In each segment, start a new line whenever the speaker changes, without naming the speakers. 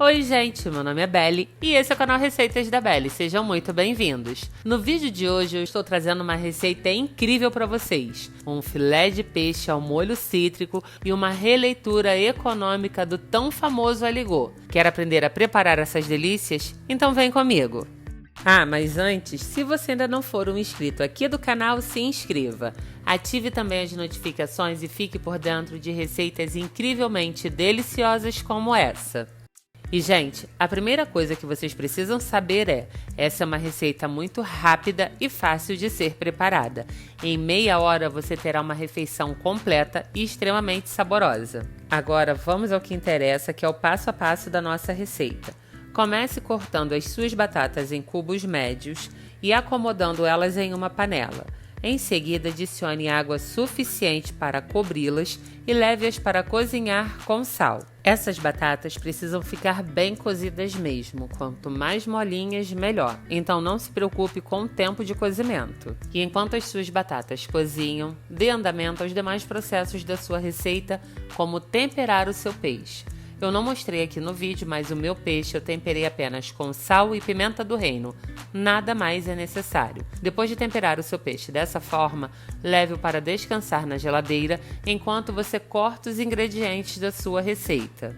Oi gente, meu nome é Belly e esse é o canal Receitas da Belly, sejam muito bem-vindos. No vídeo de hoje eu estou trazendo uma receita incrível para vocês, um filé de peixe ao molho cítrico e uma releitura econômica do tão famoso aligot. Quer aprender a preparar essas delícias? Então vem comigo! Mas antes, se você ainda não for um inscrito aqui do canal, se inscreva. Ative também as notificações e fique por dentro de receitas incrivelmente deliciosas como essa. E, gente, a primeira coisa que vocês precisam saber essa é uma receita muito rápida e fácil de ser preparada. Em meia hora você terá uma refeição completa e extremamente saborosa. Agora vamos ao que interessa, que é o passo a passo da nossa receita. Comece cortando as suas batatas em cubos médios e acomodando elas em uma panela. Em seguida, adicione água suficiente para cobri-las e leve-as para cozinhar com sal. Essas batatas precisam ficar bem cozidas mesmo, quanto mais molinhas, melhor. Então não se preocupe com o tempo de cozimento. E enquanto as suas batatas cozinham, dê andamento aos demais processos da sua receita, como temperar o seu peixe. Eu não mostrei aqui no vídeo, mas o meu peixe eu temperei apenas com sal e pimenta do reino. Nada mais é necessário. Depois de temperar o seu peixe dessa forma, leve-o para descansar na geladeira enquanto você corta os ingredientes da sua receita.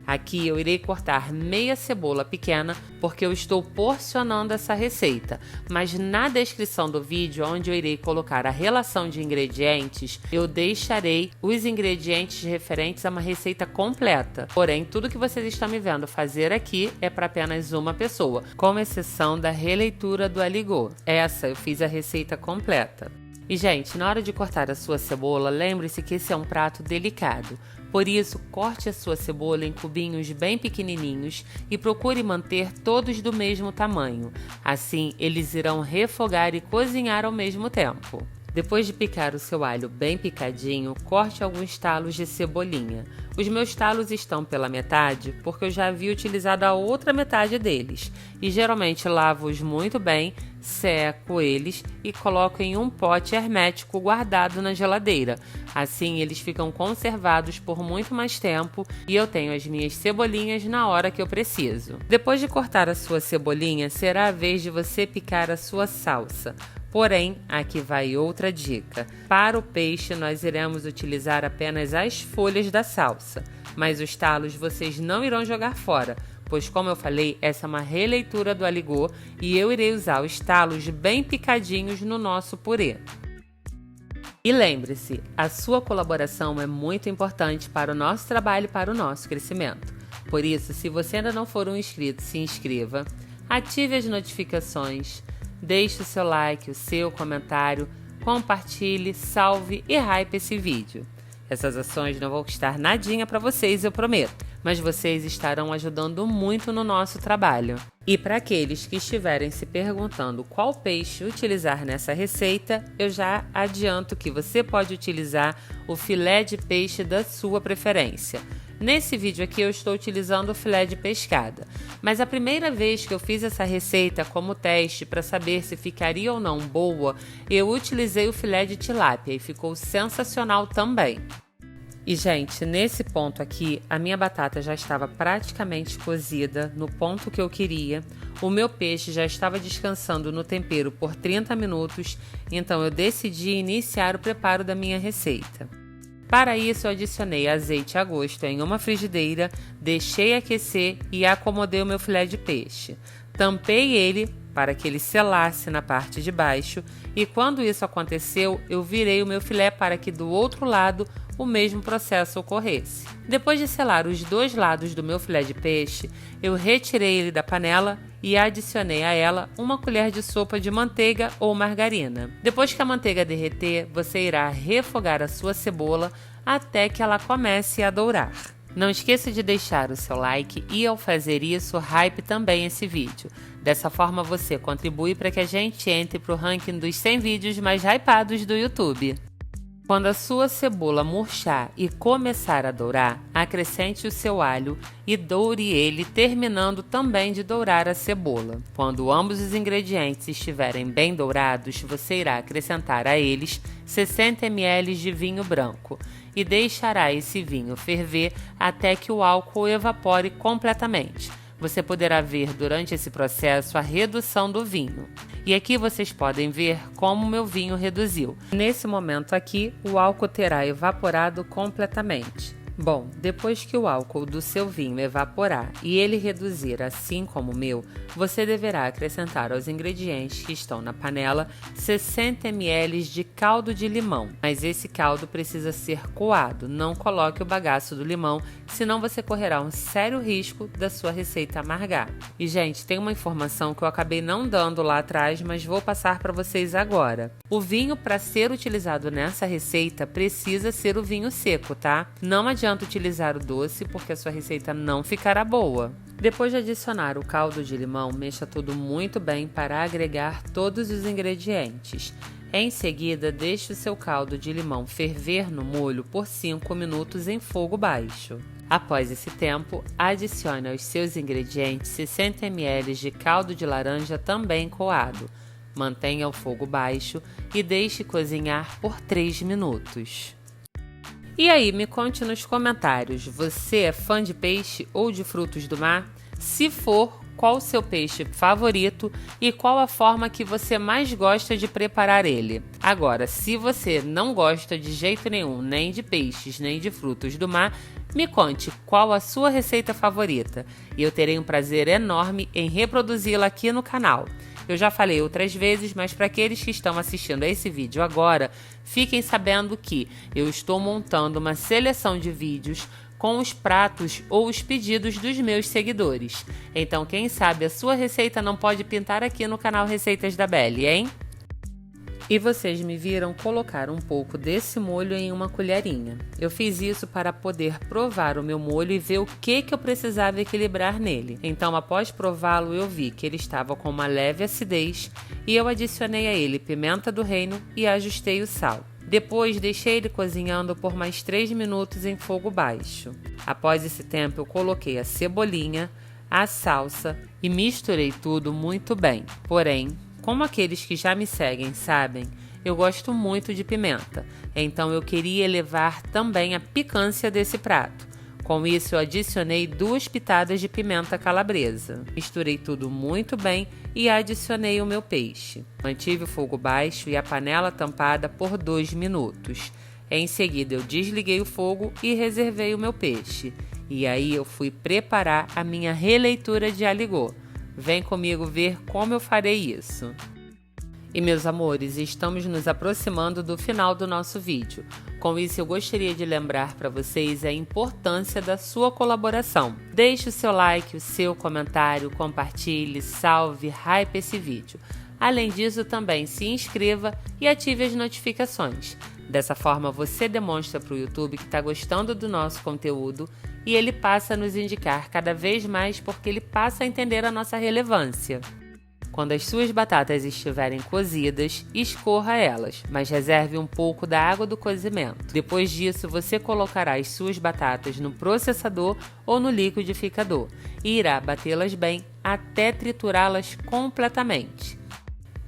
Aqui eu irei cortar meia cebola pequena porque eu estou porcionando essa receita, mas na descrição do vídeo, onde eu irei colocar a relação de ingredientes, eu deixarei os ingredientes referentes a uma receita completa. Porém, tudo que vocês estão me vendo fazer aqui é para apenas uma pessoa, com exceção da releitura do aligot. Essa eu fiz a receita completa. E, gente, na hora de cortar a sua cebola, lembre-se que esse é um prato delicado. Por isso, corte a sua cebola em cubinhos bem pequenininhos e procure manter todos do mesmo tamanho. Assim, eles irão refogar e cozinhar ao mesmo tempo. Depois de picar o seu alho bem picadinho, corte alguns talos de cebolinha. Os meus talos estão pela metade porque eu já havia utilizado a outra metade deles. E geralmente lavo-os muito bem, seco eles e coloco em um pote hermético guardado na geladeira. Assim eles ficam conservados por muito mais tempo e eu tenho as minhas cebolinhas na hora que eu preciso. Depois de cortar a sua cebolinha, será a vez de você picar a sua salsa. Porém, aqui vai outra dica. Para o peixe, nós iremos utilizar apenas as folhas da salsa, mas os talos vocês não irão jogar fora, pois como eu falei, essa é uma releitura do aligot e eu irei usar os talos bem picadinhos no nosso purê. E lembre-se, a sua colaboração é muito importante para o nosso trabalho e para o nosso crescimento. Por isso, se você ainda não for um inscrito, se inscreva, ative as notificações, deixe o seu like, o seu comentário, compartilhe, salve e hype esse vídeo. Essas ações não vão custar nadinha para vocês, eu prometo, mas vocês estarão ajudando muito no nosso trabalho. E para aqueles que estiverem se perguntando qual peixe utilizar nessa receita, eu já adianto que você pode utilizar o filé de peixe da sua preferência. Nesse vídeo aqui eu estou utilizando o filé de pescada, mas a primeira vez que eu fiz essa receita como teste para saber se ficaria ou não boa, eu utilizei o filé de tilápia e ficou sensacional também. E, gente, nesse ponto aqui, a minha batata já estava praticamente cozida no ponto que eu queria, o meu peixe já estava descansando no tempero por 30 minutos, então eu decidi iniciar o preparo da minha receita. Para isso, eu adicionei azeite a gosto em uma frigideira, deixei aquecer e acomodei o meu filé de peixe. Tampei ele para que ele selasse na parte de baixo e quando isso aconteceu, eu virei o meu filé para que do outro lado o mesmo processo ocorresse. Depois de selar os dois lados do meu filé de peixe, eu retirei ele da panela e adicionei a ela uma colher de sopa de manteiga ou margarina. Depois que a manteiga derreter, você irá refogar a sua cebola até que ela comece a dourar. Não esqueça de deixar o seu like e, ao fazer isso, hype também esse vídeo. Dessa forma você contribui para que a gente entre para o ranking dos 100 vídeos mais hypados do YouTube. Quando a sua cebola murchar e começar a dourar, acrescente o seu alho e doure ele, terminando também de dourar a cebola. Quando ambos os ingredientes estiverem bem dourados, você irá acrescentar a eles 60 ml de vinho branco e deixará esse vinho ferver até que o álcool evapore completamente. Você poderá ver durante esse processo a redução do vinho. E aqui vocês podem ver como o meu vinho reduziu. Nesse momento aqui, o álcool terá evaporado completamente. Bom, depois que o álcool do seu vinho evaporar e ele reduzir assim como o meu, você deverá acrescentar aos ingredientes que estão na panela 60 ml de caldo de limão. Mas esse caldo precisa ser coado, não coloque o bagaço do limão, senão você correrá um sério risco da sua receita amargar. E gente, tem uma informação que eu acabei não dando lá atrás, mas vou passar para vocês agora. O vinho para ser utilizado nessa receita precisa ser o vinho seco, tá? Não adianta utilizar o doce porque a sua receita não ficará boa. Depois de adicionar o caldo de limão, mexa tudo muito bem para agregar todos os ingredientes. Em seguida, deixe o seu caldo de limão ferver no molho por 5 minutos em fogo baixo. Após esse tempo, adicione aos seus ingredientes 60 ml de caldo de laranja também coado. Mantenha o fogo baixo e deixe cozinhar por 3 minutos. E aí, me conte nos comentários, você é fã de peixe ou de frutos do mar? Se for, qual o seu peixe favorito e qual a forma que você mais gosta de preparar ele? Agora, se você não gosta de jeito nenhum, nem de peixes, nem de frutos do mar, me conte qual a sua receita favorita e eu terei um prazer enorme em reproduzi-la aqui no canal. Eu já falei outras vezes, mas para aqueles que estão assistindo a esse vídeo agora, fiquem sabendo que eu estou montando uma seleção de vídeos com os pratos ou os pedidos dos meus seguidores. Então, quem sabe a sua receita não pode pintar aqui no canal Receitas da Belly, hein? E vocês me viram colocar um pouco desse molho em uma colherinha. Eu fiz isso para poder provar o meu molho e ver o que eu precisava equilibrar nele. Então, após prová-lo, eu vi que ele estava com uma leve acidez e eu adicionei a ele pimenta do reino e ajustei o sal. Depois, deixei ele cozinhando por mais 3 minutos em fogo baixo. Após esse tempo, eu coloquei a cebolinha, a salsa e misturei tudo muito bem. Porém, como aqueles que já me seguem sabem, eu gosto muito de pimenta, então eu queria elevar também a picância desse prato. Com isso, eu adicionei 2 pitadas de pimenta calabresa. Misturei tudo muito bem e adicionei o meu peixe. Mantive o fogo baixo e a panela tampada por 2 minutos. Em seguida, eu desliguei o fogo e reservei o meu peixe. E aí eu fui preparar a minha releitura de aligot. Vem comigo ver como eu farei isso. E meus amores, estamos nos aproximando do final do nosso vídeo. Com isso, eu gostaria de lembrar para vocês a importância da sua colaboração. Deixe o seu like, o seu comentário, compartilhe, salve, hype esse vídeo. Além disso, também se inscreva e ative as notificações. Dessa forma, você demonstra para o YouTube que está gostando do nosso conteúdo e ele passa a nos indicar cada vez mais porque ele passa a entender a nossa relevância. Quando as suas batatas estiverem cozidas, escorra elas, mas reserve um pouco da água do cozimento. Depois disso, você colocará as suas batatas no processador ou no liquidificador e irá batê-las bem até triturá-las completamente.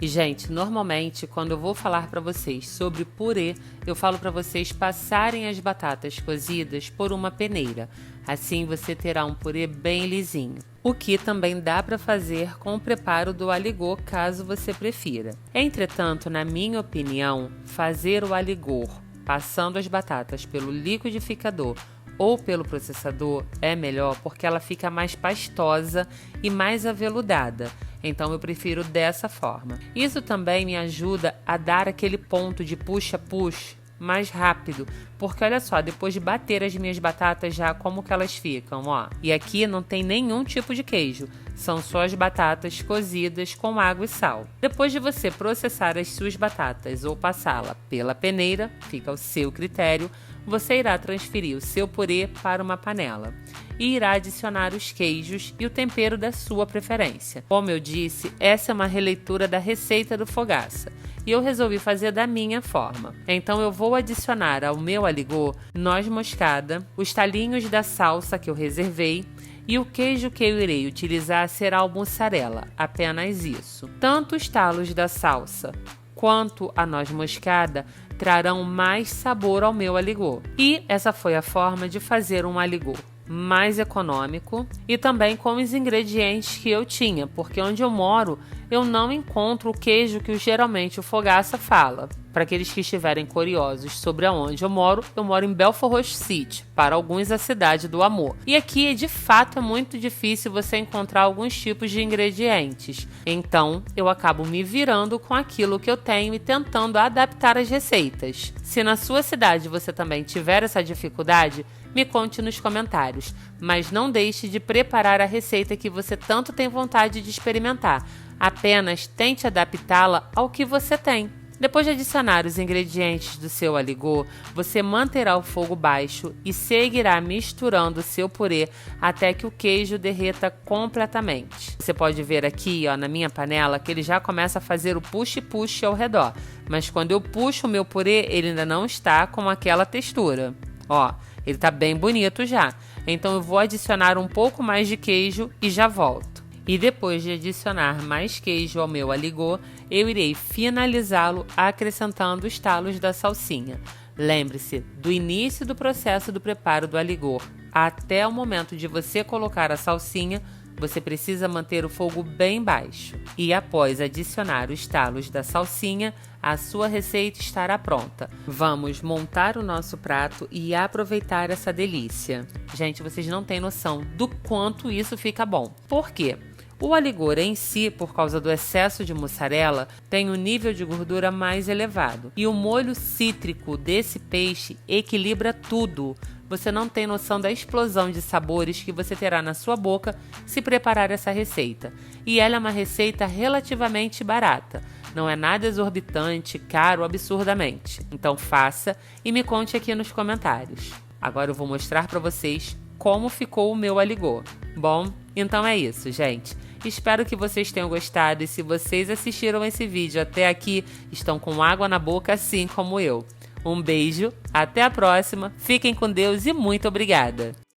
E, gente, normalmente, quando eu vou falar para vocês sobre purê, eu falo para vocês passarem as batatas cozidas por uma peneira. Assim, você terá um purê bem lisinho. O que também dá para fazer com o preparo do aligot, caso você prefira. Entretanto, na minha opinião, fazer o aligot passando as batatas pelo liquidificador ou pelo processador é melhor porque ela fica mais pastosa e mais aveludada. Então eu prefiro dessa forma. Isso também me ajuda a dar aquele ponto de puxa-puxa mais rápido, porque olha só, depois de bater as minhas batatas já como que elas ficam, ó. E aqui não tem nenhum tipo de queijo, são só as batatas cozidas com água e sal. Depois de você processar as suas batatas ou passá-la pela peneira, fica ao seu critério, você irá transferir o seu purê para uma panela e irá adicionar os queijos e o tempero da sua preferência. Como eu disse, essa é uma releitura da receita do Fogaça e eu resolvi fazer da minha forma. Então eu vou adicionar ao meu aligot noz moscada, os talinhos da salsa que eu reservei, e o queijo que eu irei utilizar será o mussarela, apenas isso. Tanto os talos da salsa quanto a noz moscada trarão mais sabor ao meu aligot. E essa foi a forma de fazer um aligot mais econômico e também com os ingredientes que eu tinha, porque onde eu moro eu não encontro o queijo que geralmente o Fogaça fala. Para aqueles que estiverem curiosos sobre aonde eu moro em Belfort Roxo City, para alguns a cidade do amor. E aqui, de fato, é muito difícil você encontrar alguns tipos de ingredientes. Então, eu acabo me virando com aquilo que eu tenho e tentando adaptar as receitas. Se na sua cidade você também tiver essa dificuldade, me conte nos comentários, mas não deixe de preparar a receita que você tanto tem vontade de experimentar. Apenas tente adaptá-la ao que você tem. Depois de adicionar os ingredientes do seu aligot, você manterá o fogo baixo e seguirá misturando o seu purê até que o queijo derreta completamente. Você pode ver aqui, na minha panela, que ele já começa a fazer o push-push ao redor, mas quando eu puxo o meu purê, ele ainda não está com aquela textura. Ele está bem bonito já. Então eu vou adicionar um pouco mais de queijo e já volto. E depois de adicionar mais queijo ao meu aligot, eu irei finalizá-lo acrescentando os talos da salsinha. Lembre-se, do início do processo do preparo do aligot até o momento de você colocar a salsinha, você precisa manter o fogo bem baixo. E após adicionar os talos da salsinha, a sua receita estará pronta. Vamos montar o nosso prato e aproveitar essa delícia. Gente, vocês não têm noção do quanto isso fica bom. Por quê? O aligot em si, por causa do excesso de mussarela, tem um nível de gordura mais elevado. E o molho cítrico desse peixe equilibra tudo. Você não tem noção da explosão de sabores que você terá na sua boca se preparar essa receita. E ela é uma receita relativamente barata. Não é nada exorbitante, caro absurdamente. Então faça e me conte aqui nos comentários. Agora eu vou mostrar para vocês como ficou o meu aligot. Bom, então é isso, gente. Espero que vocês tenham gostado e se vocês assistiram esse vídeo até aqui, estão com água na boca assim como eu. Um beijo, até a próxima, fiquem com Deus e muito obrigada!